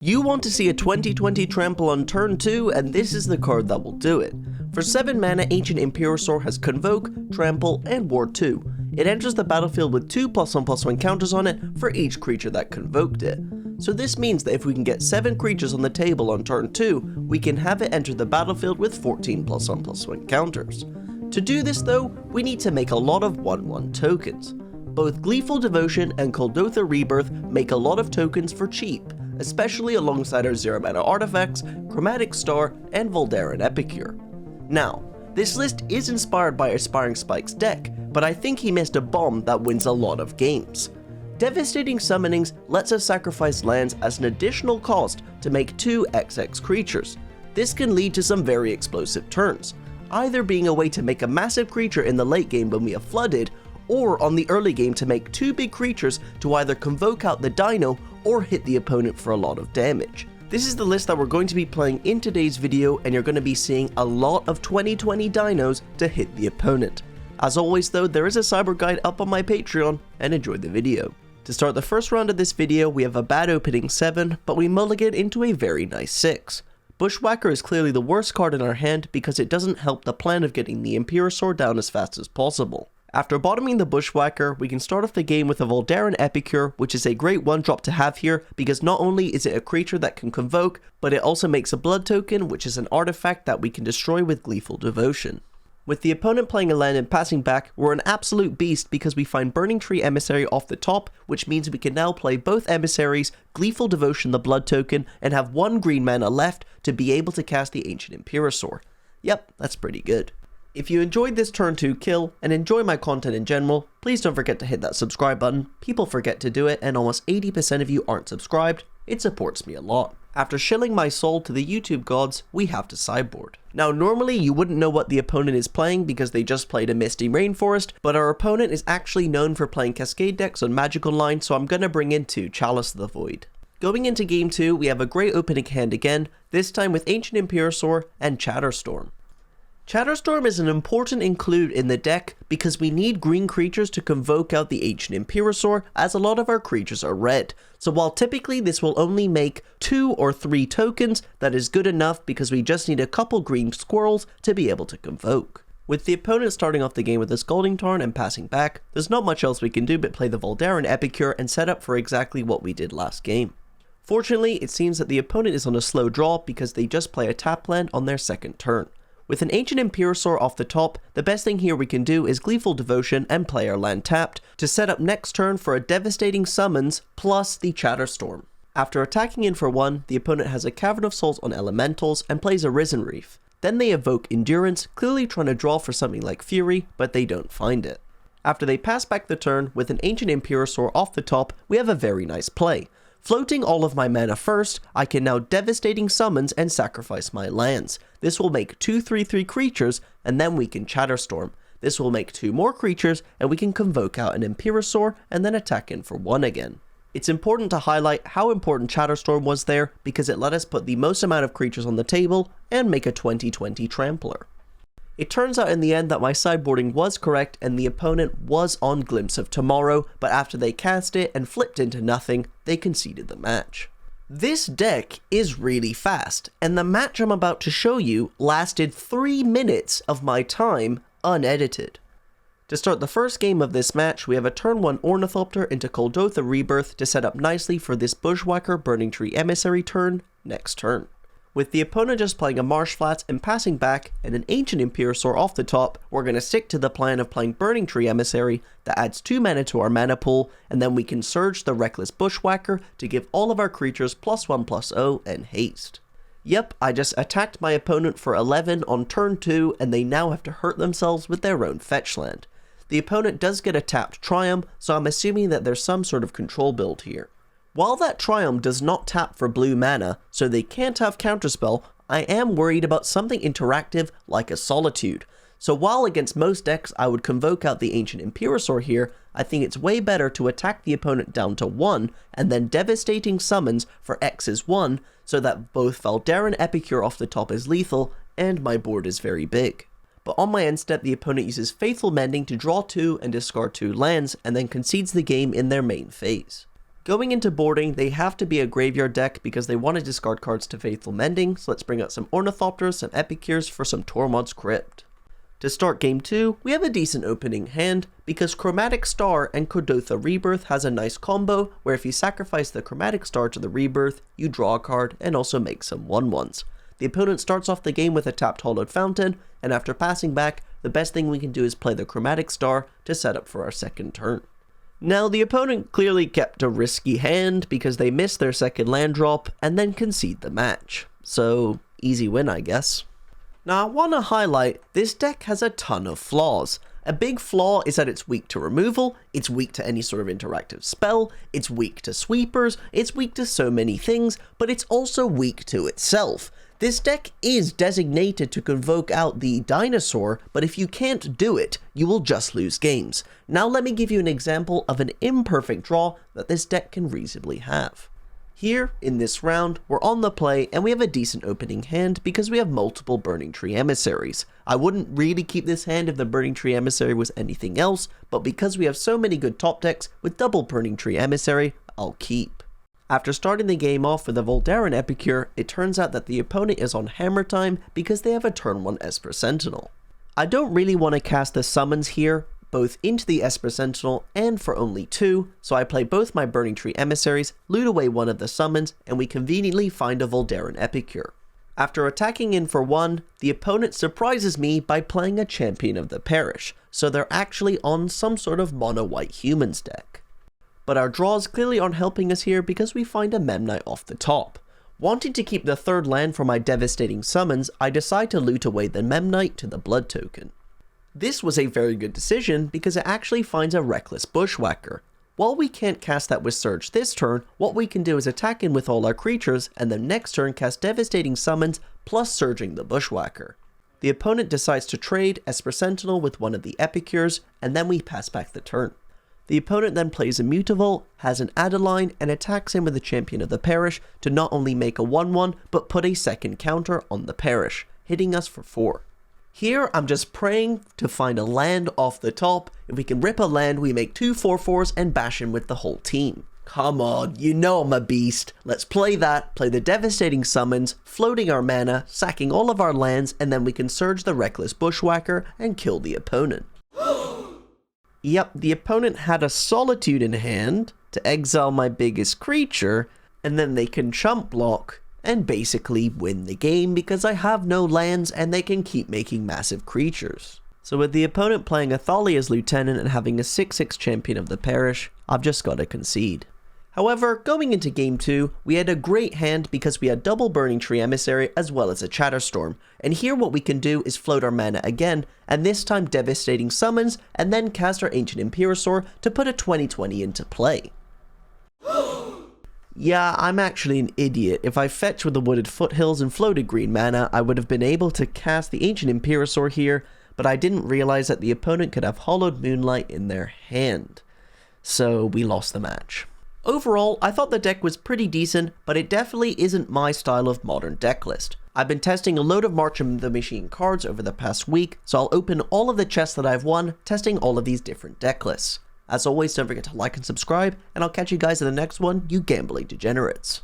You want to see a 2020 Trample on turn 2, and this is the card that will do it. For 7 mana, Ancient Imperosaur has Convoke, Trample, and Ward 2. It enters the battlefield with 2 +1/+1 counters on it for each creature that convoked it. So this means that if we can get 7 creatures on the table on turn 2, we can have it enter the battlefield with 14 +1/+1 counters. To do this though, we need to make a lot of 1/1 tokens. Both Gleeful Devotion and Kuldotha Rebirth make a lot of tokens for cheap, especially alongside our 0 mana artifacts, Chromatic Star, and Voldaren Epicure. Now, this list is inspired by Aspiring Spike's deck, but I think he missed a bomb that wins a lot of games. Devastating Summonings lets us sacrifice lands as an additional cost to make 2 XX creatures. This can lead to some very explosive turns, either being a way to make a massive creature in the late game when we are flooded, or on the early game to make 2 big creatures to either convoke out the dino or hit the opponent for a lot of damage. This is the list that we're going to be playing in today's video, and you're going to be seeing a lot of 2020 dinos to hit the opponent. As always though, there is a cyber guide up on my Patreon, and enjoy the video. To start the first round of this video, we have a bad opening 7, but we mulligan into a very nice 6. Bushwhacker is clearly the worst card in our hand because it doesn't help the plan of getting the Imperosaur down as fast as possible. After bottoming the Bushwhacker, we can start off the game with a Voldaren Epicure, which is a great 1-drop to have here because not only is it a creature that can convoke, but it also makes a blood token, which is an artifact that we can destroy with Gleeful Devotion. With the opponent playing a land and passing back, we're an absolute beast because we find Burning Tree Emissary off the top, which means we can now play both Emissaries, Gleeful Devotion the blood token, and have 1 green mana left to be able to cast the Ancient Imperosaur. Yep, that's pretty good. If you enjoyed this turn 2 kill, and enjoy my content in general, please don't forget to hit that subscribe button. People forget to do it, and almost 80% of you aren't subscribed. It supports me a lot. After shilling my soul to the YouTube gods, we have to sideboard. Now normally you wouldn't know what the opponent is playing because they just played a Misty Rainforest, but our opponent is actually known for playing Cascade decks on Magic Online, so I'm gonna bring in 2 Chalice of the Void. Going into game 2, we have a great opening hand again, this time with Ancient Imperosaur and Chatterstorm. Chatterstorm is an important include in the deck because we need green creatures to convoke out the Ancient Imperosaur, as a lot of our creatures are red. So while typically this will only make 2 or 3 tokens, that is good enough because we just need a couple green squirrels to be able to convoke. With the opponent starting off the game with a Scalding Tarn and passing back, there's not much else we can do but play the Voldaren Epicure and set up for exactly what we did last game. Fortunately, it seems that the opponent is on a slow draw because they just play a tap land on their second turn. With an Ancient Imperosaur off the top, the best thing here we can do is Gleeful Devotion and play our land tapped to set up next turn for a Devastating Summons plus the Chatterstorm. After attacking in for 1, the opponent has a Cavern of Souls on Elementals and plays a Risen Reef. Then they evoke Endurance, clearly trying to draw for something like Fury, but they don't find it. After they pass back the turn with an Ancient Imperosaur off the top, we have a very nice play. Floating all of my mana first, I can now Devastating Summons and sacrifice my lands. This will make 2 3/3 creatures, and then we can Chatterstorm. This will make 2 more creatures, and we can convoke out an Imperosaur and then attack in for 1 again. It's important to highlight how important Chatterstorm was there, because it let us put the most amount of creatures on the table and make a 2020 Trampler. It turns out in the end that my sideboarding was correct and the opponent was on Glimpse of Tomorrow, but after they cast it and flipped into nothing, they conceded the match. This deck is really fast, and the match I'm about to show you lasted 3 minutes of my time unedited. To start the first game of this match, we have a turn 1 Ornithopter into Kuldotha Rebirth to set up nicely for this Bushwhacker Burning Tree Emissary turn next turn. With the opponent just playing a Marsh Flats and passing back and an Ancient Imperosaur off the top, we're going to stick to the plan of playing Burning Tree Emissary that adds 2 mana to our mana pool, and then we can Surge the Reckless Bushwhacker to give all of our creatures +1/+0 and haste. Yep, I just attacked my opponent for 11 on turn 2 and they now have to hurt themselves with their own fetch land. The opponent does get a tapped Triumph, so I'm assuming that there's some sort of control build here. While that Triumph does not tap for blue mana, so they can't have Counterspell, I am worried about something interactive like a Solitude. So while against most decks I would convoke out the Ancient Imperosaur here, I think it's way better to attack the opponent down to 1, and then Devastating Summons for X is 1, so that both Voldaren Epicure off the top is lethal, and my board is very big. But on my end step, the opponent uses Faithful Mending to draw 2 and discard 2 lands, and then concedes the game in their main phase. Going into boarding, they have to be a graveyard deck because they want to discard cards to Faithful Mending, so let's bring out some Ornithopters, some Epicures for some Tormod's Crypt. To start game 2, we have a decent opening hand, because Chromatic Star and Kodotha Rebirth has a nice combo, where if you sacrifice the Chromatic Star to the Rebirth, you draw a card and also make some 1/1s. The opponent starts off the game with a tapped Hollowed Fountain, and after passing back, the best thing we can do is play the Chromatic Star to set up for our second turn. Now, the opponent clearly kept a risky hand because they missed their second land drop and then concede the match. So, easy win, I guess. Now, I want to highlight, this deck has a ton of flaws. A big flaw is that it's weak to removal, it's weak to any sort of interactive spell, it's weak to sweepers, it's weak to so many things, but it's also weak to itself. This deck is designated to convoke out the dinosaur, but if you can't do it, you will just lose games. Now let me give you an example of an imperfect draw that this deck can reasonably have. Here, in this round, we're on the play and we have a decent opening hand because we have multiple Burning Tree Emissaries. I wouldn't really keep this hand if the Burning Tree Emissary was anything else, but because we have so many good top decks with double Burning Tree Emissary, I'll keep. After starting the game off with a Voldaran Epicure, it turns out that the opponent is on Hammer Time because they have a turn 1 Esper Sentinel. I don't really want to cast the summons here, both into the Esper Sentinel and for only 2, so I play both my Burning Tree Emissaries, loot away one of the summons, and we conveniently find a Voldaran Epicure. After attacking in for 1, the opponent surprises me by playing a Champion of the Parish, so they're actually on some sort of mono-white humans deck. But our draws clearly aren't helping us here because we find a Memnite off the top. Wanting to keep the third land for my devastating summons, I decide to loot away the Memnite to the blood token. This was a very good decision because it actually finds a Reckless Bushwhacker. While we can't cast that with Surge this turn, what we can do is attack in with all our creatures and then next turn cast Devastating Summons plus Surging the Bushwhacker. The opponent decides to trade Esper Sentinel with one of the Epicures and then we pass back the turn. The opponent then plays a Mutavault, has an Adeline, and attacks in with the Champion of the Parish to not only make a 1/1 but put a second counter on the Parish, hitting us for 4. Here, I'm just praying to find a land off the top. If we can rip a land, we make 2 4/4s and bash in with the whole team. Come on, you know I'm a beast. Let's play that, play the Devastating Summons, floating our mana, sacking all of our lands, and then we can Surge the Reckless Bushwhacker and kill the opponent. Yep, the opponent had a Solitude in hand to exile my biggest creature, and then they can chump block and basically win the game because I have no lands and they can keep making massive creatures. So with the opponent playing Athalia's Lieutenant and having a 6/6 Champion of the Parish, I've just got to concede. However, going into game 2, we had a great hand because we had double Burning Tree Emissary as well as a Chatterstorm, and here what we can do is float our mana again, and this time Devastating Summons, and then cast our Ancient Imperosaur to put a 20/20 into play. Yeah, I'm actually an idiot. If I fetched with the Wooded Foothills and floated green mana, I would have been able to cast the Ancient Imperosaur here, but I didn't realize that the opponent could have Hollowed Moonlight in their hand. So we lost the match. Overall, I thought the deck was pretty decent, but it definitely isn't my style of modern deck list. I've been testing a load of March of the Machine cards over the past week, so I'll open all of the chests that I've won, testing all of these different deck lists. As always, don't forget to like and subscribe, and I'll catch you guys in the next one, you gambling degenerates.